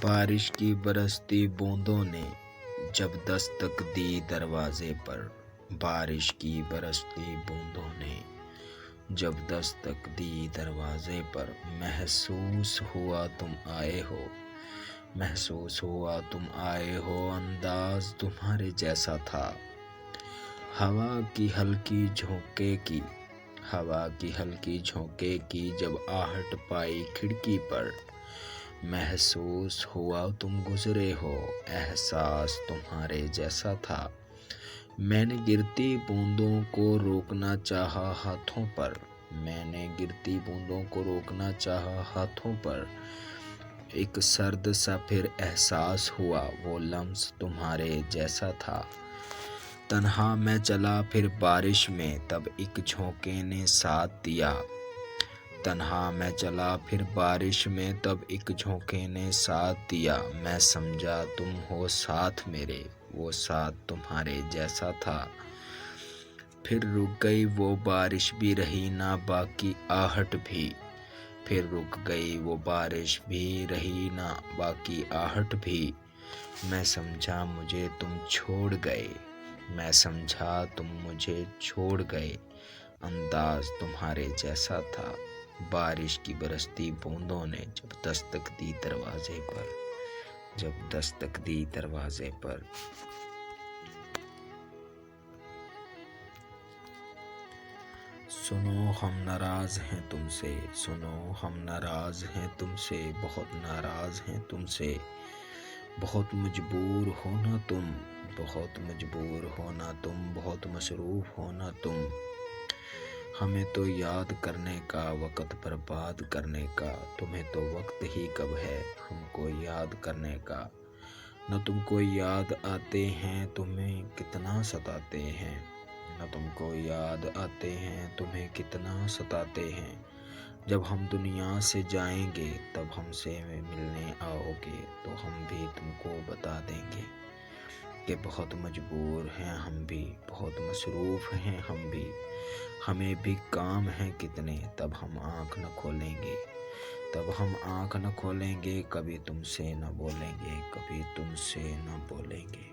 بارش کی برستی بوندوں نے جب دستک دی دروازے پر، بارش کی برستی بوندوں نے جب دستک دی دروازے پر، محسوس ہوا تم آئے ہو، محسوس ہوا تم آئے ہو، انداز تمہارے جیسا تھا۔ ہوا کی ہلکی جھونکے کی، ہوا کی ہلکی جھونکے کی جب آہٹ پائی کھڑکی پر، محسوس ہوا تم گزرے ہو، احساس تمہارے جیسا تھا۔ میں نے گرتی بوندوں کو روکنا چاہا ہاتھوں پر، میں نے گرتی بوندوں کو روکنا چاہا ہاتھوں پر، ایک سرد سا پھر احساس ہوا وہ لمس تمہارے جیسا تھا۔ تنہا میں چلا پھر بارش میں تب ایک جھونکے نے ساتھ دیا، تنہا میں چلا پھر بارش میں تب ایک جھونکے نے ساتھ دیا، میں سمجھا تم ہو ساتھ میرے، وہ ساتھ تمہارے جیسا تھا۔ پھر رک گئی وہ بارش بھی رہی نہ باقی آہٹ بھی، پھر رک گئی وہ بارش بھی رہی نہ باقی آہٹ بھی، میں سمجھا مجھے تم چھوڑ گئے، میں سمجھا تم مجھے چھوڑ گئے، انداز تمہارے جیسا تھا۔ بارش کی برستی بوندوں نے جب دستک دی دروازے پر، جب دستک دی دروازے پر۔ سنو ہم ناراض ہیں تم سے، سنو ہم ناراض ہیں تم سے، بہت ناراض ہیں تم سے، بہت مجبور ہونا تم، بہت مجبور ہونا تم، بہت مصروف ہونا تم، ہمیں تو یاد کرنے کا وقت برباد کرنے کا، تمہیں تو وقت ہی کب ہے ہم کو یاد کرنے کا، نہ تم کو یاد آتے ہیں تمہیں کتنا ستاتے ہیں، نہ تم کو یاد آتے ہیں تمہیں کتنا ستاتے ہیں، جب ہم دنیا سے جائیں گے تب ہم سے ملنے آؤ گے تو ہم بھی تم کو بتا دیں گے کہ بہت مجبور ہیں ہم بھی، بہت مصروف ہیں ہم بھی، ہمیں بھی کام ہیں کتنے، تب ہم آنکھ نہ کھولیں گے، تب ہم آنکھ نہ کھولیں گے، کبھی تم سے نہ بولیں گے، کبھی تم سے نہ بولیں گے۔